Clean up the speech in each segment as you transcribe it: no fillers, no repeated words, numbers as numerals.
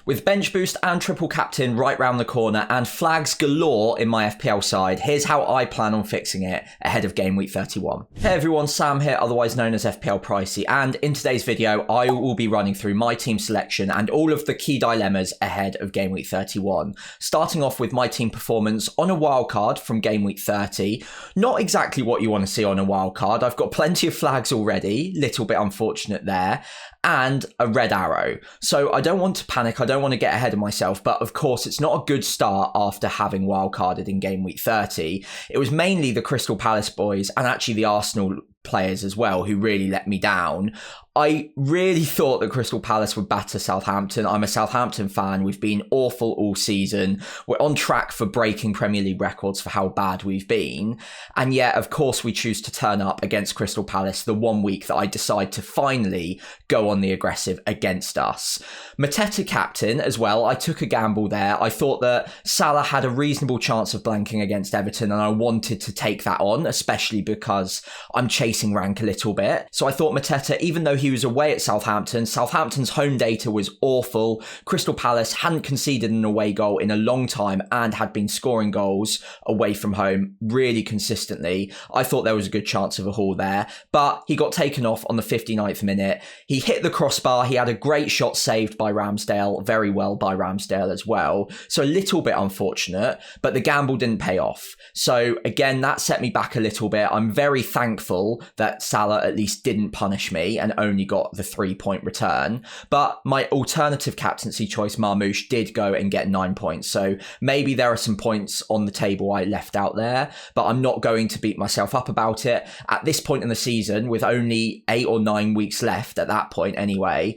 With bench boost and triple captain right round the corner and flags galore in my FPL side, here's how I plan on fixing it ahead of Game Week 31. Hey everyone, Sam here, otherwise known as FPL Pricey, and in today's video I will be running through my team selection and all of the key dilemmas ahead of Game Week 31. Starting off with my team performance on a wildcard from Game Week 30. Not exactly what you want to see on a wildcard. I've got plenty of flags already, little bit unfortunate there, and a red arrow. So I don't want to panic, I don't want to get ahead of myself, but of course it's not a good start after having wildcarded in Game Week 30. It was mainly the Crystal Palace boys and actually the Arsenal players as well who really let me down. I really thought that Crystal Palace would batter Southampton. I'm a Southampton fan. We've been awful all season. We're on track for breaking Premier League records for how bad we've been. And yet, of course, we choose to turn up against Crystal Palace the 1 week that I decide to finally go on the aggressive against us. Mateta captain as well. I took a gamble there. I thought that Salah had a reasonable chance of blanking against Everton and I wanted to take that on, especially because I'm chasing rank a little bit. So I thought Mateta, even though he was away at Southampton, Southampton's home data was awful. Crystal Palace hadn't conceded an away goal in a long time and had been scoring goals away from home really consistently. I thought there was a good chance of a haul there, but he got taken off on the 59th minute. He hit the crossbar. He had a great shot saved by Ramsdale, very well by Ramsdale as well. So a little bit unfortunate, but the gamble didn't pay off. So again, that set me back a little bit. I'm very thankful that Salah at least didn't punish me and only got the 3-point return. But my alternative captaincy choice, Marmoush, did go and get 9 points. So maybe there are some points on the table I left out there, but I'm not going to beat myself up about it. At this point in the season, with only 8 or 9 weeks left at that point anyway,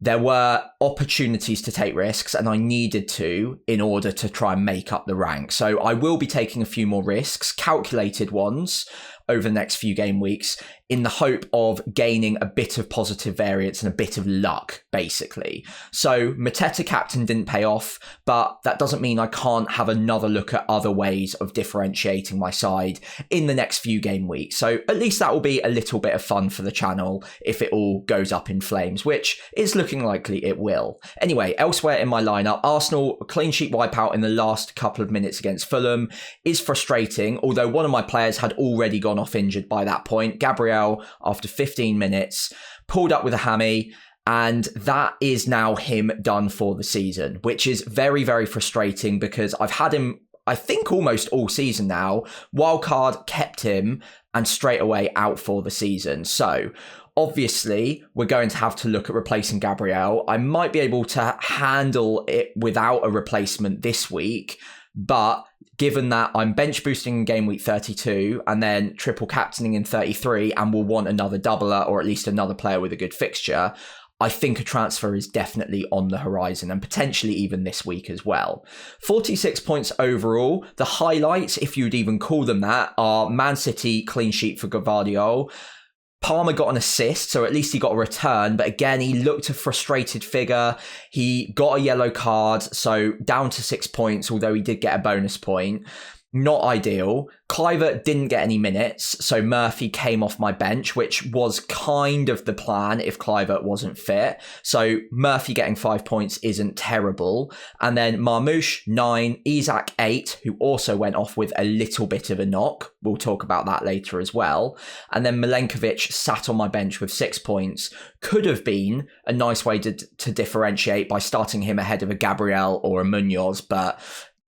there were opportunities to take risks and I needed to in order to try and make up the rank. So I will be taking a few more risks, calculated ones, over the next few game weeks in the hope of gaining a bit of positive variance and a bit of luck, basically. So Mateta captain didn't pay off, but that doesn't mean I can't have another look at other ways of differentiating my side in the next few game weeks. So at least that will be a little bit of fun for the channel if it all goes up in flames, which is looking likely it will. Anyway, elsewhere in my lineup, Arsenal clean sheet wipeout in the last couple of minutes against Fulham is frustrating, although one of my players had already gone off injured by that point. Gabriel, after 15 minutes, pulled up with a hammy, and that is now him done for the season, which is very, very frustrating because I've had him, I think, almost all season now. Wildcard kept him and straight away out for the season. So obviously, we're going to have to look at replacing Gabriel. I might be able to handle it without a replacement this week, but given that I'm bench boosting in Game Week 32 and then triple captaining in 33 and will want another doubler or at least another player with a good fixture, I think a transfer is definitely on the horizon and potentially even this week as well. 46 points overall. The highlights, if you'd even call them that, are Man City clean sheet for Gvardiol. Palmer got an assist, so at least he got a return. But again, he looked a frustrated figure. He got a yellow card, so down to 6 points, although he did get a bonus point. Not ideal. Kluivert didn't get any minutes, so Murphy came off my bench, which was kind of the plan if Kluivert wasn't fit. So Murphy getting 5 points isn't terrible. And then Marmoush, 9, ISAK, 8, who also went off with a little bit of a knock. We'll talk about that later as well. And then Milenkovic sat on my bench with 6 points. Could have been a nice way to differentiate by starting him ahead of a Gabriel or a Munoz, but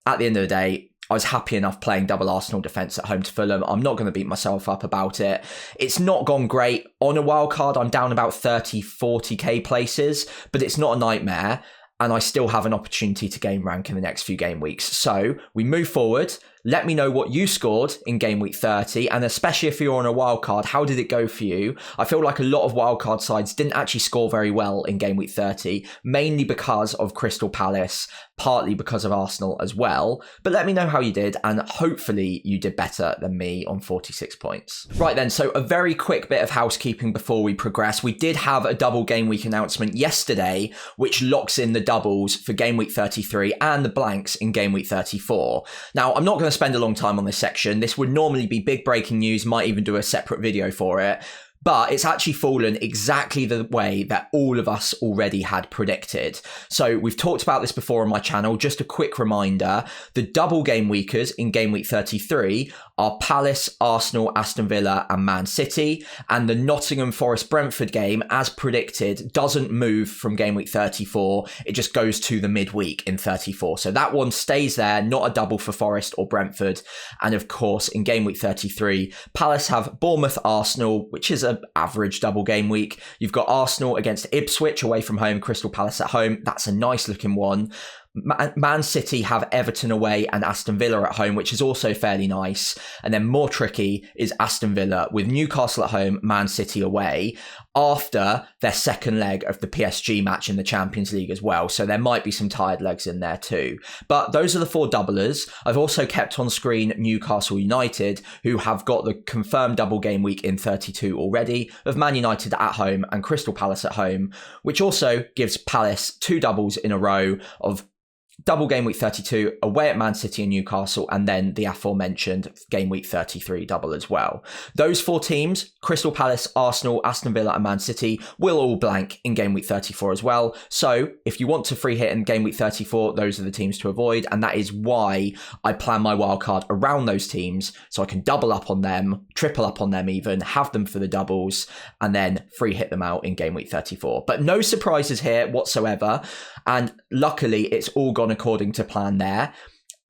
at the end of the day, I was happy enough playing double Arsenal defence at home to Fulham. I'm not going to beat myself up about it. It's not gone great. On a wildcard, I'm down about 30, 40k places, but it's not a nightmare. And I still have an opportunity to gain rank in the next few game weeks. So we move forward. Let me know what you scored in Game Week 30, and especially if you're on a wildcard, how did it go for you? I feel like a lot of wildcard sides didn't actually score very well in Game Week 30, mainly because of Crystal Palace, partly because of Arsenal as well. But let me know how you did, and hopefully you did better than me on 46 points. Right then, so a very quick bit of housekeeping before we progress. We did have a double Game Week announcement yesterday, which locks in the doubles for Game Week 33 and the blanks in Game Week 34. Now, I'm not going to spend a long time on this section. This would normally be big breaking news, might even do a separate video for it. but it's actually fallen exactly the way that all of us already had predicted. So we've talked about this before on my channel. Just a quick reminder, the double game weekers in game week 33 are Palace, Arsenal, Aston Villa and Man City, and the Nottingham Forest Brentford game, as predicted, doesn't move from game week 34. It just goes to the midweek in 34. So that one stays there, not a double for Forest or Brentford. And of course, in game week 33, Palace have Bournemouth, Arsenal, which is an average double game week. You've got Arsenal against Ipswich away from home, Crystal Palace at home. That's a nice looking one. Man City have Everton away and Aston Villa at home, which is also fairly nice. And then more tricky is Aston Villa with Newcastle at home, Man City away, after their second leg of the PSG match in the Champions League as well. So there might be some tired legs in there too. But those are the 4 doublers. I've also kept on screen Newcastle United, who have got the confirmed double game week in 32 already, of Man United at home and Crystal Palace at home, which also gives Palace 2 doubles in a row of double game week 32 away at Man City and Newcastle, and then the aforementioned game week 33 double as well. Those 4 teams, Crystal Palace, Arsenal, Aston Villa and Man City, will all blank in game week 34 as well. So if you want to free hit in game week 34, those are the teams to avoid, and that is why I plan my wildcard around those teams, so I can double up on them, triple up on them even, have them for the doubles, and then free hit them out in game week 34. But no surprises here whatsoever, and luckily it's all gone according to plan there.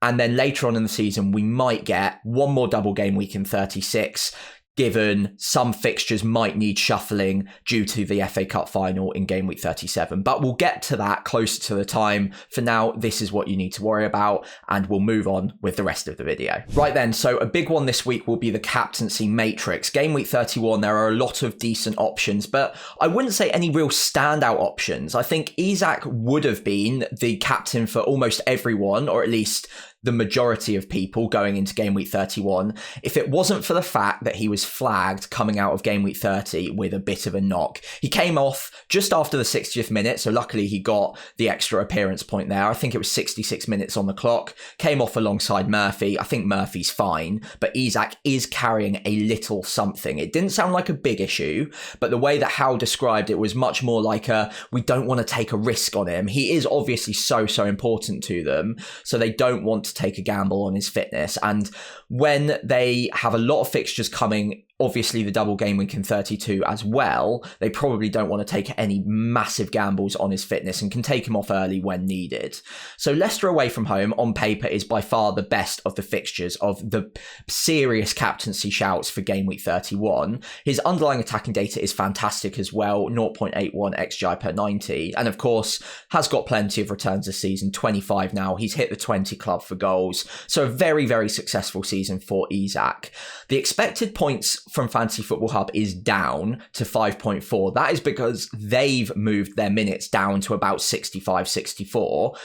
And then later on in the season, we might get one more double game week in 36, given some fixtures might need shuffling due to the FA Cup final in game week 37. But we'll get to that closer to the time. For now, this is what you need to worry about, and we'll move on with the rest of the video. Right then, so a big one this week will be the captaincy matrix. Game week 31, there are a lot of decent options, but I wouldn't say any real standout options. I think ISAK would have been the captain for almost everyone, or at least the majority of people going into game week 31, if it wasn't for the fact that he was flagged coming out of game week 30 with a bit of a knock. He came off just after the 60th minute, so luckily he got the extra appearance point there. I think it was 66 minutes on the clock. Came off alongside Murphy. I think Murphy's fine, but ISAK is carrying a little something. It didn't sound like a big issue, but the way that Hal described it was much more like we don't want to take a risk on him. He is obviously so important to them, so they don't want to take a gamble on his fitness. And when they have a lot of fixtures coming, obviously the double game week in 32 as well, they probably don't want to take any massive gambles on his fitness and can take him off early when needed. So Leicester away from home on paper is by far the best of the fixtures, of the serious captaincy shouts for game week 31. His underlying attacking data is fantastic as well, 0.81 XGI per 90, and of course has got plenty of returns this season, 25 now. He's hit the 20 club for goals, so a very successful season for ISAK. The expected points from Fantasy Football Hub is down to 5.4. That is because they've moved their minutes down to about 65, 64.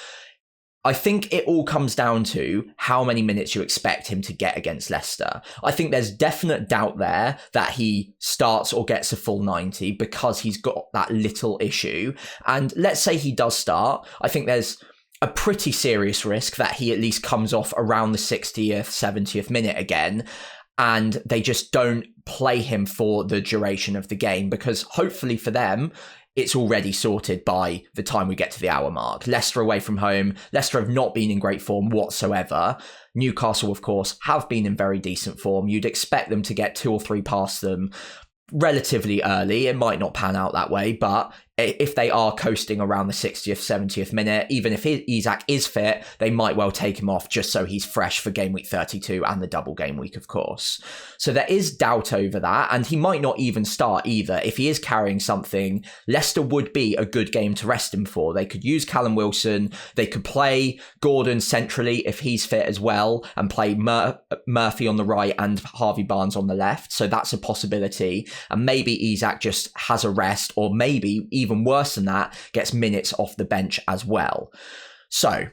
I think it all comes down to how many minutes you expect him to get against Leicester. I think there's definite doubt there that he starts or gets a full 90 because he's got that little issue. And let's say he does start, I think there's a pretty serious risk that he at least comes off around the 60th, 70th minute again, and they just don't play him for the duration of the game, because hopefully for them, it's already sorted by the time we get to the hour mark. Leicester away from home. Leicester have not been in great form whatsoever. Newcastle, of course, have been in very decent form. You'd expect them to get 2 or 3 past them relatively early. It might not pan out that way, but if they are coasting around the 60th, 70th minute, even if ISAK is fit, they might well take him off just so he's fresh for game week 32 and the double game week, of course. So there is doubt over that, and he might not even start either. If he is carrying something, Leicester would be a good game to rest him for. They could use Callum Wilson, they could play Gordon centrally if he's fit as well, and play Murphy on the right and Harvey Barnes on the left, so that's a possibility. And maybe ISAK just has a rest, or maybe even worse than that, gets minutes off the bench as well. So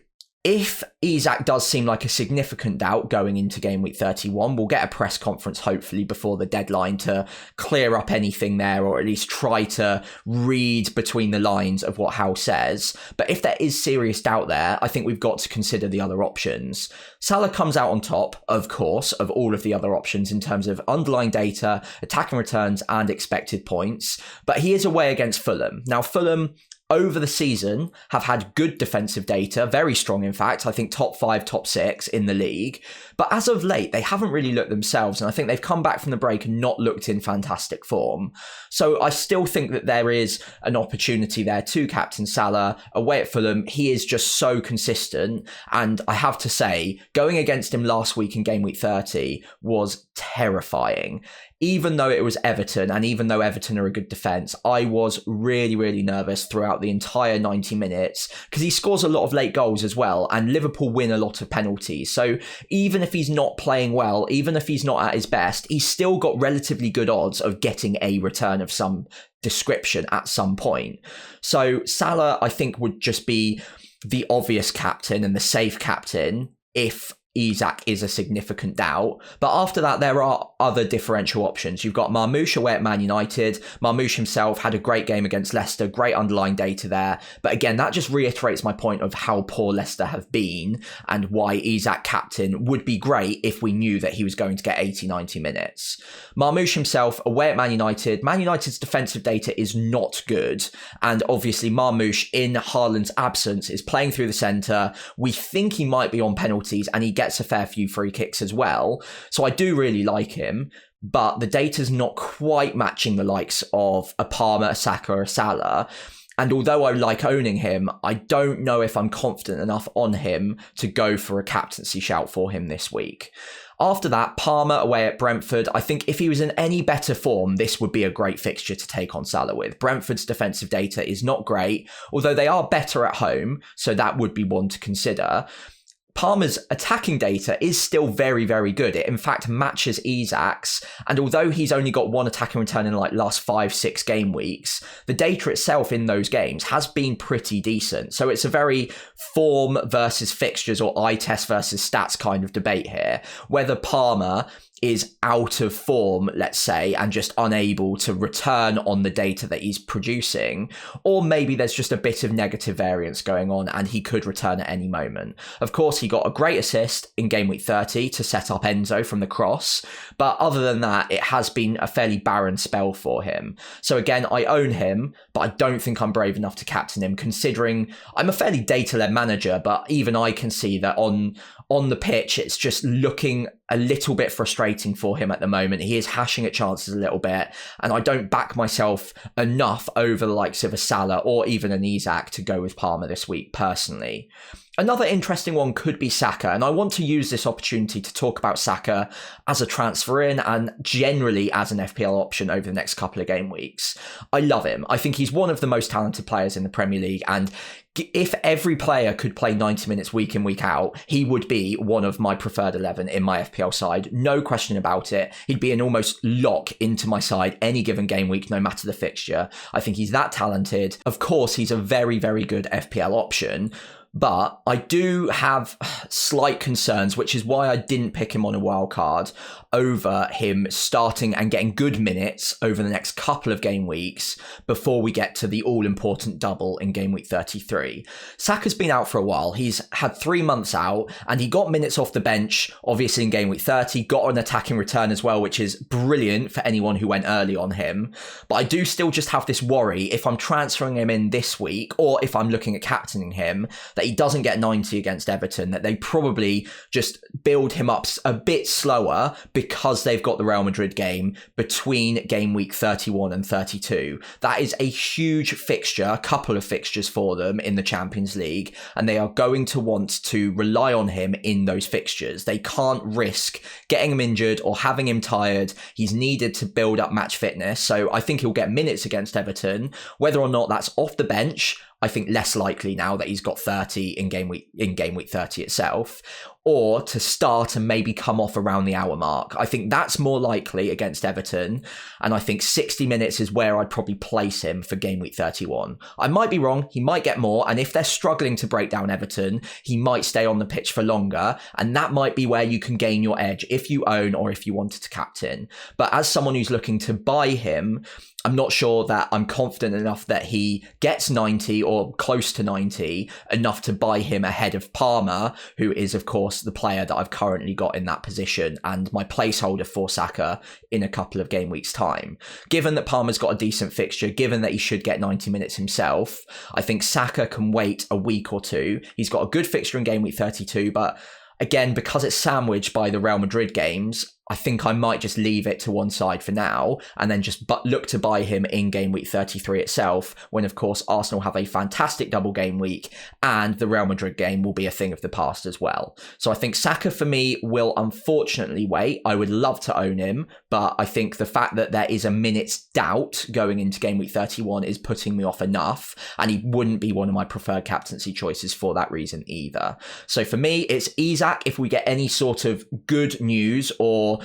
If ISAK does seem like a significant doubt going into game week 31, we'll get a press conference hopefully before the deadline to clear up anything there, or at least try to read between the lines of what Howe says. But if there is serious doubt there, I think we've got to consider the other options. Salah comes out on top, of course, of all of the other options in terms of underlying data, attacking returns and expected points, but he is away against Fulham. Now, Fulham over the season have had good defensive data, very strong in fact, I think top 5, top 6 in the league. But as of late, they haven't really looked themselves, and I think they've come back from the break and not looked in fantastic form. So I still think that there is an opportunity there to captain Salah away at Fulham. He is just so consistent, and I have to say, going against him last week in game week 30 was terrifying. Even though it was Everton, and even though Everton are a good defence, I was really, really nervous throughout the entire 90 minutes because he scores a lot of late goals as well, and Liverpool win a lot of penalties. So even if he's not playing well, even if he's not at his best, he's still got relatively good odds of getting a return of some description at some point. So Salah, I think, would just be the obvious captain and the safe captain if ISAK is a significant doubt. But after that, there are other differential options. You've got Marmoush away at Man United. Marmoush himself had a great game against Leicester, great underlying data there. But again, that just reiterates my point of how poor Leicester have been and why ISAK captain would be great if we knew that he was going to get 80-90 minutes. Marmoush himself away at Man United. Man United's defensive data is not good. And obviously Marmoush, in Haaland's absence, is playing through the centre. We think he might be on penalties, and he gets a fair few free kicks as well. So I do really like him, but the data's not quite matching the likes of a Palmer, a Saka or a Salah. And although I like owning him, I don't know if I'm confident enough on him to go for a captaincy shout for him this week. After that, Palmer away at Brentford. I think if he was in any better form, this would be a great fixture to take on Salah with. Brentford's defensive data is not great, although they are better at home, so that would be one to consider. Palmer's attacking data is still very, very good. It in fact matches ISAK's, and although he's only got one attacking return in like last 5-6 game weeks, the data itself in those games has been pretty decent. So it's a very form versus fixtures or eye test versus stats kind of debate here. Whether Palmer is out of form, let's say, and just unable to return on the data that he's producing, or maybe there's just a bit of negative variance going on and he could return at any moment. Of course, he got a great assist in game week 30 to set up Enzo from the cross, but other than that, it has been a fairly barren spell for him. So again, I own him, but I don't think I'm brave enough to captain him, considering I'm a fairly data-led manager, but even I can see that on the pitch, it's just looking a little bit frustrating for him at the moment. He is hashing at chances a little bit, and I don't back myself enough over the likes of a Salah or even an ISAK to go with Palmer this week, personally. Another interesting one could be Saka, and I want to use this opportunity to talk about Saka as a transfer in and generally as an FPL option over the next couple of game weeks. I love him. I think he's one of the most talented players in the Premier League, and if every player could play 90 minutes week in, week out, he would be one of my preferred 11 in my FPL side. No question about it. He'd be an almost lock into my side any given game week, no matter the fixture. I think he's that talented. Of course, he's a very, very good FPL option. But I do have slight concerns, which is why I didn't pick him on a wild card over him starting and getting good minutes over the next couple of game weeks before we get to the all-important double in game week 33. Saka's been out for a while. He's had 3 months out, and he got minutes off the bench, obviously in game week 30, got an attacking return as well, which is brilliant for anyone who went early on him. But I do still just have this worry if I'm transferring him in this week, or if I'm looking at captaining him, that he doesn't get 90 against Everton, that they probably just build him up a bit slower because they've got the Real Madrid game between game week 31 and 32. That is a huge fixture, a couple of fixtures for them in the Champions League, and they are going to want to rely on him in those fixtures. They can't risk getting him injured or having him tired. He's needed to build up match fitness, so I think he'll get minutes against Everton. Whether or not that's off the bench I think less likely now that he's got 30 in game week 30 itself, or to start and maybe come off around the hour mark. I think that's more likely against Everton, and I think 60 minutes is where I'd probably place him for game week 31. I might be wrong, he might get more, and if they're struggling to break down Everton, he might stay on the pitch for longer, and that might be where you can gain your edge if you own or if you wanted to captain. But as someone who's looking to buy him, I'm not sure that I'm confident enough that he gets 90 or close to 90 enough to buy him ahead of Palmer, who is, of course, the player that I've currently got in that position and my placeholder for Saka in a couple of game weeks' time. Given that Palmer's got a decent fixture, given that he should get 90 minutes himself, I think Saka can wait a week or two. He's got a good fixture in game week 32, but again, because it's sandwiched by the Real Madrid games, I think I might just leave it to one side for now and then just look to buy him in game week 33 itself, when of course Arsenal have a fantastic double game week and the Real Madrid game will be a thing of the past as well. So I think Saka for me will unfortunately wait. I would love to own him, but I think the fact that there is a minute's doubt going into game week 31 is putting me off enough, and he wouldn't be one of my preferred captaincy choices for that reason either. So for me, it's ISAK if we get any sort of good news, or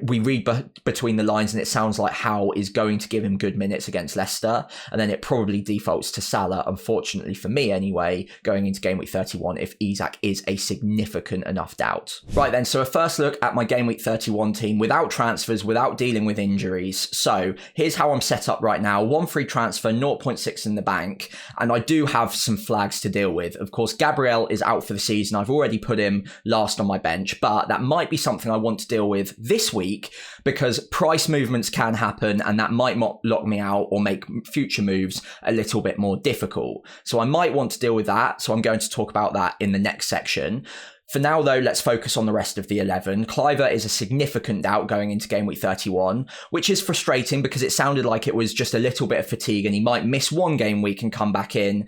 we read between the lines and it sounds like Howe is going to give him good minutes against Leicester, and then it probably defaults to Salah, unfortunately for me anyway, going into game week 31 if ISAK is a significant enough doubt. Right then, so a first look at my game week 31 team without transfers, without dealing with injuries. So here's how I'm set up right now. 1 free transfer, 0.6 in the bank, and I do have some flags to deal with. Of course, Gabriel is out for the season. I've already put him last on my bench, but that might be something I want to deal with this week because price movements can happen and that might lock me out or make future moves a little bit more difficult. So I might want to deal with that. So I'm going to talk about that in the next section. For now, though, let's focus on the rest of the 11. Kluivert is a significant doubt going into game week 31, which is frustrating because it sounded like it was just a little bit of fatigue and he might miss one game week and come back in.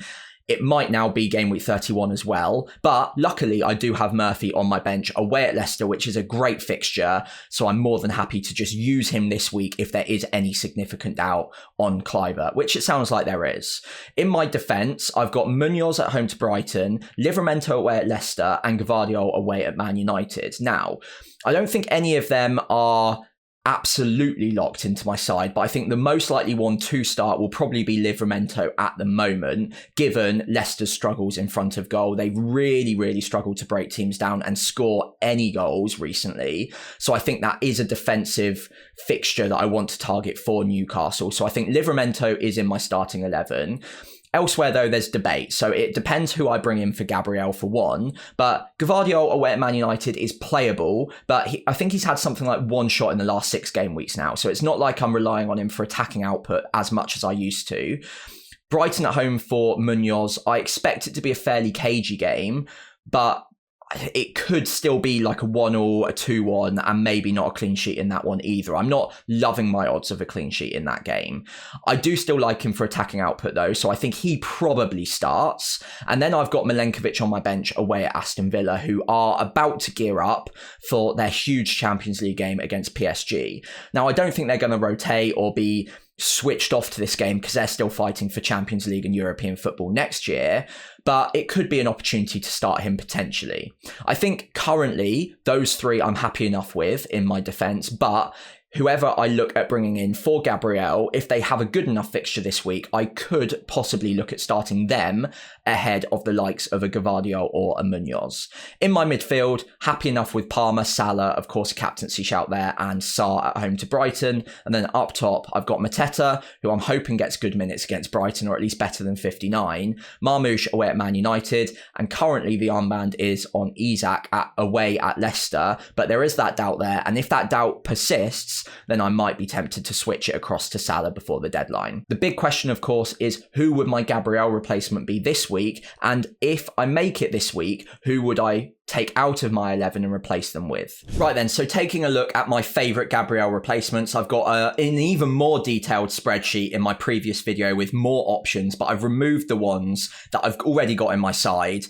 It might now be game week 31 as well, but luckily I do have Murphy on my bench away at Leicester, which is a great fixture, so I'm more than happy to just use him this week if there is any significant doubt on Kluivert, which it sounds like there is. In my defence, I've got Munoz at home to Brighton, Livramento away at Leicester, and Gvardiol away at Man United. Now, I don't think any of them are absolutely locked into my side, but I think the most likely one to start will probably be Livramento at the moment, given Leicester's struggles in front of goal. They've really struggled to break teams down and score any goals recently. So I think that is a defensive fixture that I want to target for Newcastle. So I think Livramento is in my starting 11. Elsewhere, though, there's debate, so it depends who I bring in for Gabriel for one, but Gvardiol away at Man United is playable, but I think he's had something like one shot in the last 6 game weeks now, so it's not like I'm relying on him for attacking output as much as I used to. Brighton at home for Munoz, I expect it to be a fairly cagey game, but it could still be like a 1-1, a 2-1, and maybe not a clean sheet in that one either. I'm not loving my odds of a clean sheet in that game. I do still like him for attacking output though, so I think he probably starts. And then I've got Milenkovic on my bench away at Aston Villa, who are about to gear up for their huge Champions League game against PSG. Now, I don't think they're going to rotate or be switched off to this game because they're still fighting for Champions League and European football next year, but it could be an opportunity to start him potentially. I think currently those 3 I'm happy enough with in my defence, but whoever I look at bringing in for Gabriel, if they have a good enough fixture this week, I could possibly look at starting them ahead of the likes of a Gvardiol or a Munoz. In my midfield, happy enough with Palmer, Salah, of course, a captaincy shout there, and Sarr at home to Brighton. And then up top, I've got Mateta, who I'm hoping gets good minutes against Brighton, or at least better than 59. Marmoush away at Man United, and currently the armband is on ISAK away at Leicester, but there is that doubt there, and if that doubt persists, then I might be tempted to switch it across to Salah before the deadline. The big question, of course, is who would my Gabriel replacement be this week? And if I make it this week, who would I take out of my 11 and replace them with? Right then, so taking a look at my favourite Gabriel replacements, I've got an even more detailed spreadsheet in my previous video with more options, but I've removed the ones that I've already got in my side.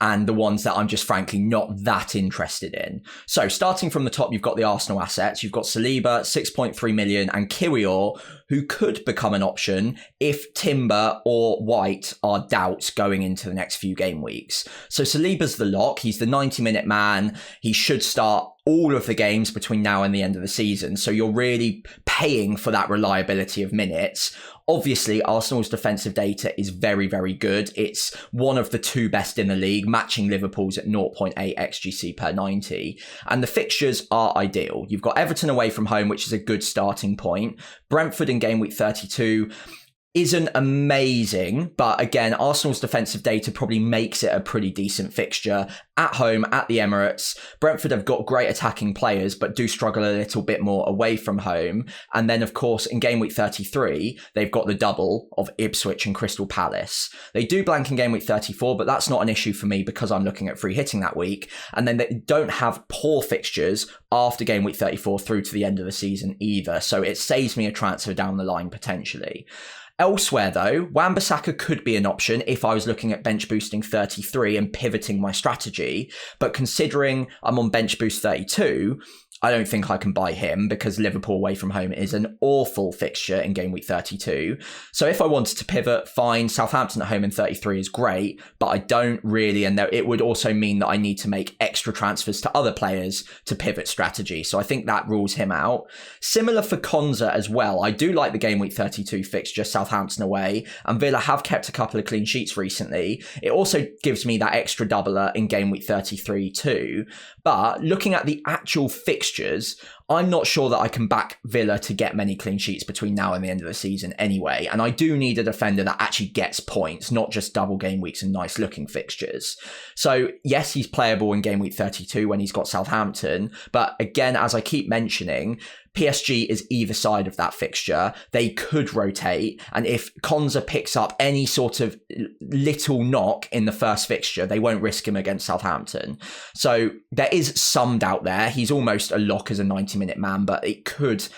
and the ones that I'm just frankly not that interested in. So starting from the top, you've got the Arsenal assets. You've got Saliba, 6.3 million, and Kiwior, who could become an option if Timber or White are doubts going into the next few game weeks. So Saliba's the lock. He's the 90-minute man. He should start all of the games between now and the end of the season. So you're really paying for that reliability of minutes. Obviously, Arsenal's defensive data is very, very good. It's one of the 2 best in the league, matching Liverpool's at 0.8 XGC per 90. And the fixtures are ideal. You've got Everton away from home, which is a good starting point. Brentford in game week 32 isn't amazing, but again, Arsenal's defensive data probably makes it a pretty decent fixture. At home, at the Emirates, Brentford have got great attacking players, but do struggle a little bit more away from home. And then, of course, in game week 33, they've got the double of Ipswich and Crystal Palace. They do blank in game week 34, but that's not an issue for me because I'm looking at free hitting that week. And then they don't have poor fixtures after game week 34 through to the end of the season either. So it saves me a transfer down the line potentially. Elsewhere, though, Wan-Bissaka could be an option if I was looking at bench boosting 33 and pivoting my strategy. But considering I'm on bench boost 32, I don't think I can buy him because Liverpool away from home is an awful fixture in game week 32. So if I wanted to pivot, fine. Southampton at home in 33 is great, but I don't really. And it would also mean that I need to make extra transfers to other players to pivot strategy. So I think that rules him out. Similar for Konza as well. I do like the game week 32 fixture, Southampton away, and Villa have kept a couple of clean sheets recently. It also gives me that extra doubler in game week 33 too. But looking at the actual fixtures, I'm not sure that I can back Villa to get many clean sheets between now and the end of the season anyway. And I do need a defender that actually gets points, not just double game weeks and nice looking fixtures. So yes, he's playable in game week 32 when he's got Southampton. But again, as I keep mentioning, PSG is either side of that fixture. They could rotate. And if Konza picks up any sort of little knock in the first fixture, they won't risk him against Southampton. So there is some doubt there. He's almost a lock as a 90-minute man, but it could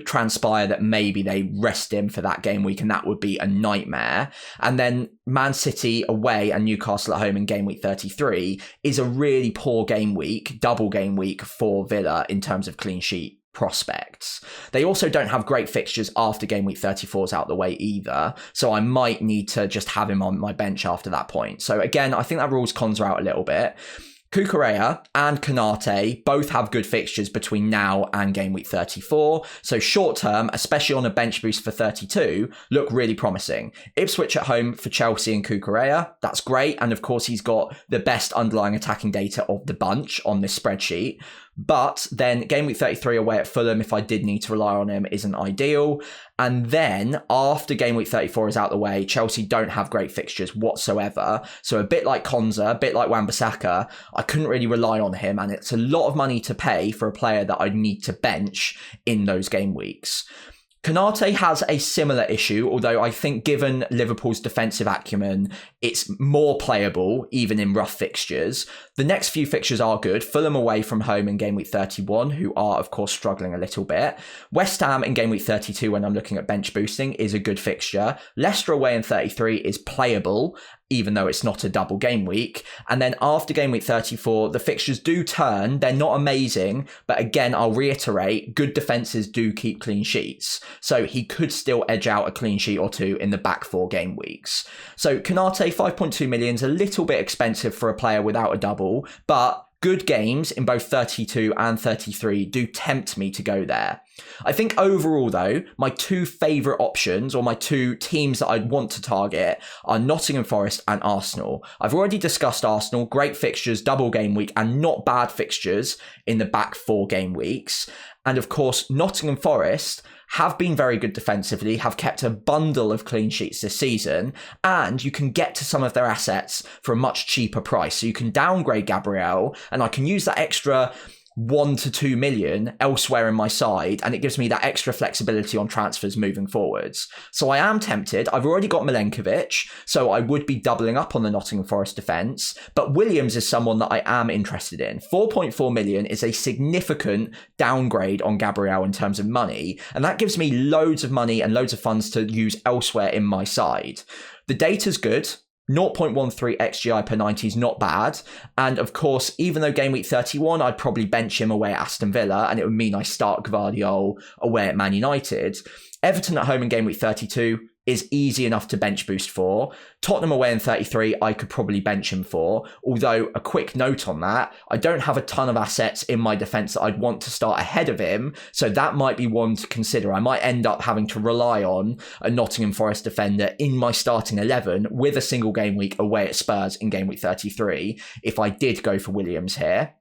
transpire that maybe they rest him for that game week, and that would be a nightmare. And then Man City away and Newcastle at home in game week 33 is a really poor game week, double game week for Villa in terms of clean sheet prospects. They also don't have great fixtures after game week 34 is out the way either, so I might need to just have him on my bench after that point. So again, I think that rules Konza out a little bit. Cucurella and Konate both have good fixtures between now and game week 34. So short term, especially on a bench boost for 32, look really promising. Ipswich at home for Chelsea and Cucurella. That's great. And of course, he's got the best underlying attacking data of the bunch on this spreadsheet. But then game week 33 away at Fulham, if I did need to rely on him, isn't ideal. And then after game week 34 is out the way, Chelsea don't have great fixtures whatsoever. So a bit like Konza, a bit like Wan-Bissaka, I couldn't really rely on him. And it's a lot of money to pay for a player that I'd need to bench in those game weeks. Konate has a similar issue, although I think given Liverpool's defensive acumen, it's more playable, even in rough fixtures. The next few fixtures are good. Fulham away from home in game week 31, who are, of course, struggling a little bit. West Ham in game week 32, when I'm looking at bench boosting, is a good fixture. Leicester away in 33 is playable, even though it's not a double game week. And then after game week 34, the fixtures do turn. They're not amazing, but again, I'll reiterate, good defences do keep clean sheets. So he could still edge out a clean sheet or two in the back 4 game weeks. So Konate, 5.2 million is a little bit expensive for a player without a double, but good games in both 32 and 33 do tempt me to go there. I think overall, though, my 2 favourite options, or my 2 teams that I'd want to target, are Nottingham Forest and Arsenal. I've already discussed Arsenal, great fixtures, double game week, and not bad fixtures in the back 4 game weeks. And of course, Nottingham Forest have been very good defensively, have kept a bundle of clean sheets this season, and you can get to some of their assets for a much cheaper price. So you can downgrade Gabriel, and I can use that extra 1 to 2 million elsewhere in my side, and it gives me that extra flexibility on transfers moving forwards. So I am tempted. I've already got Milenkovic, so I would be doubling up on the Nottingham Forest defence, but Williams is someone that I am interested in. 4.4 million is a significant downgrade on Gabriel in terms of money, and that gives me loads of money and loads of funds to use elsewhere in my side. The data's good. 0.13 XGI per 90 is not bad. And of course, even though game week 31, I'd probably bench him away at Aston Villa, and it would mean I start Gvardiol away at Man United. Everton at home in game week 32 is easy enough to bench boost for. Tottenham away in 33, I could probably bench him for. Although, a quick note on that, I don't have a ton of assets in my defence that I'd want to start ahead of him, so that might be one to consider. I might end up having to rely on a Nottingham Forest defender in my starting 11 with a single game week away at Spurs in game week 33 if I did go for Williams here.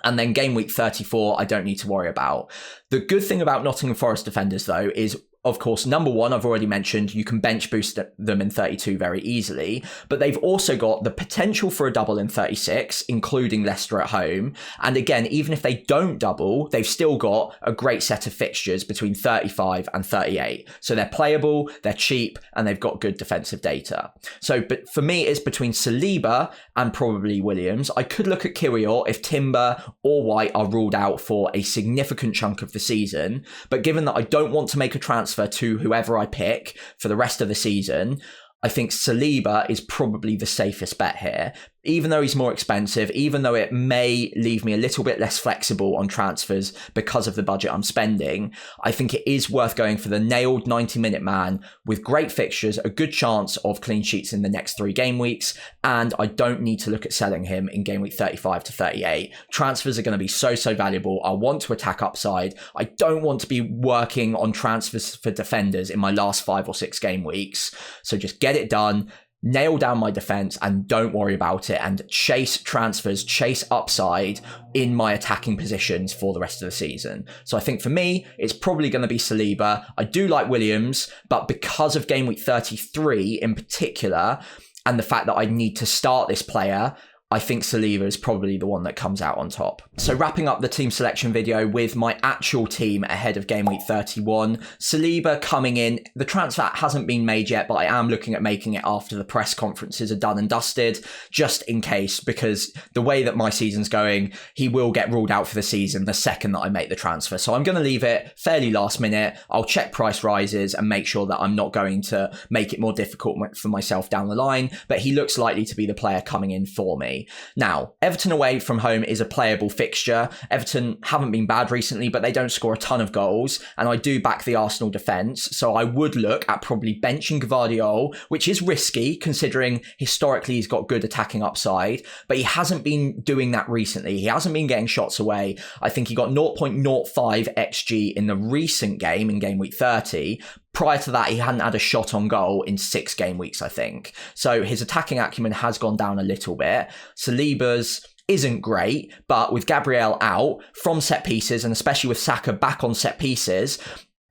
And then game week 34, I don't need to worry about. The good thing about Nottingham Forest defenders, though, is, of course, number one, I've already mentioned, you can bench boost them in 32 very easily, but they've also got the potential for a double in 36, including Leicester at home. And again, even if they don't double, they've still got a great set of fixtures between 35 and 38. So they're playable, they're cheap, and they've got good defensive data. So but for me, it's between Saliba and probably Williams. I could look at Kirill if Timber or White are ruled out for a significant chunk of the season. But given that I don't want to make a transfer to whoever I pick for the rest of the season, I think Saliba is probably the safest bet here. Even though he's more expensive, even though it may leave me a little bit less flexible on transfers because of the budget I'm spending, I think it is worth going for the nailed 90-minute man with great fixtures, a good chance of clean sheets in the next 3 game weeks, and I don't need to look at selling him in game week 35 to 38. Transfers are going to be so valuable. I want to attack upside. I don't want to be working on transfers for defenders in my last 5 or 6 game weeks. So just get it done. Nail down my defense and don't worry about it, and chase transfers, chase upside in my attacking positions for the rest of the season. So I think for me, it's probably going to be Saliba. I do like Williams, but because of game week 33 in particular, and the fact that I need to start this player, I think Saliba is probably the one that comes out on top. So wrapping up the team selection video with my actual team ahead of game week 31, Saliba coming in. The transfer hasn't been made yet, but I am looking at making it after the press conferences are done and dusted, just in case, because the way that my season's going, he will get ruled out for the season the second that I make the transfer. So I'm going to leave it fairly last minute. I'll check price rises and make sure that I'm not going to make it more difficult for myself down the line, but he looks likely to be the player coming in for me. Now, Everton away from home is a playable fixture. Everton haven't been bad recently, but they don't score a ton of goals, and I do back the Arsenal defence, so I would look at probably benching Gvardiol, which is risky considering historically he's got good attacking upside, but he hasn't been doing that recently. He hasn't been getting shots away. I think he got 0.05 XG in the recent game in game week 30. Prior to that, he hadn't had a shot on goal in 6 game weeks, I think. So his attacking acumen has gone down a little bit. Saliba's isn't great, but with Gabriel out from set pieces, and especially with Saka back on set pieces,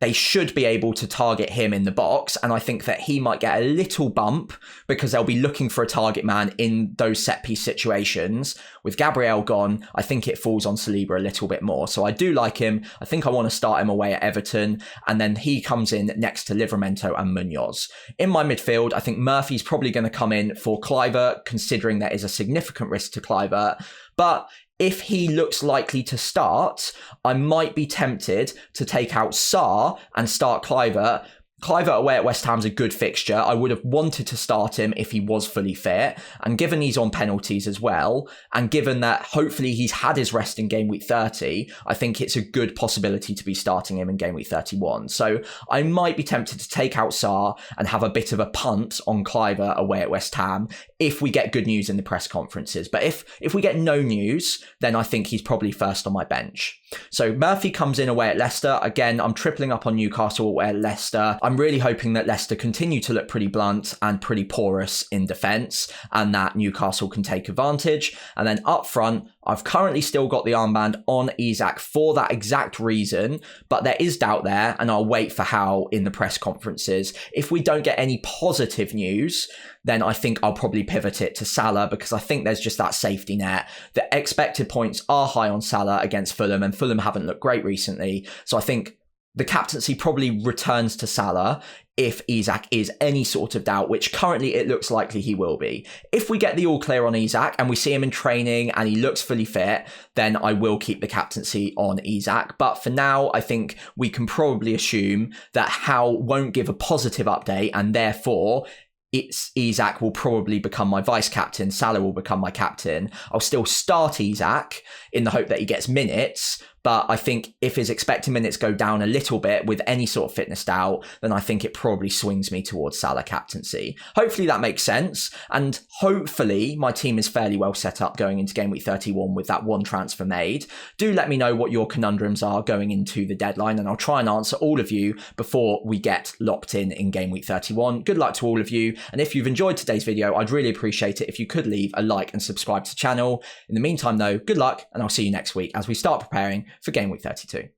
they should be able to target him in the box, and I think that he might get a little bump because they'll be looking for a target man in those set-piece situations. With Gabriel gone, I think it falls on Saliba a little bit more. So I do like him. I think I want to start him away at Everton, and then he comes in next to Livramento and Munoz. In my midfield, I think Murphy's probably going to come in for Kluivert, considering there is a significant risk to Kluivert, but if he looks likely to start, I might be tempted to take out Sarr and start Kluivert. Kluivert away at West Ham's a good fixture. I would have wanted to start him if he was fully fit. And given he's on penalties as well, and given that hopefully he's had his rest in game week 30, I think it's a good possibility to be starting him in game week 31. So I might be tempted to take out Sarr and have a bit of a punt on Kluivert away at West Ham if we get good news in the press conferences. But if we get no news, then I think he's probably first on my bench. So Murphy comes in away at Leicester. Again, I'm tripling up on Newcastle away at Leicester. I'm really hoping that Leicester continue to look pretty blunt and pretty porous in defence, and that Newcastle can take advantage. And then up front, I've currently still got the armband on ISAK for that exact reason, but there is doubt there, and I'll wait for how in the press conferences. If we don't get any positive news, then I think I'll probably pivot it to Salah, because I think there's just that safety net. The expected points are high on Salah against Fulham, and Fulham haven't looked great recently. So I think the captaincy probably returns to Salah if ISAK is any sort of doubt, which currently it looks likely he will be. If we get the all clear on ISAK and we see him in training and he looks fully fit, then I will keep the captaincy on ISAK. But for now, I think we can probably assume that Howe won't give a positive update, and therefore ISAK will probably become my vice captain, Salah will become my captain. I'll still start ISAK in the hope that he gets minutes, but I think if his expected minutes go down a little bit with any sort of fitness doubt, then I think it probably swings me towards Salah captaincy. Hopefully that makes sense, and hopefully my team is fairly well set up going into Game Week 31 with that one transfer made. Do let me know what your conundrums are going into the deadline, and I'll try and answer all of you before we get locked in Game Week 31. Good luck to all of you, and if you've enjoyed today's video, I'd really appreciate it if you could leave a like and subscribe to the channel. In the meantime though, good luck, and I'll see you next week as we start preparing for Game Week 32.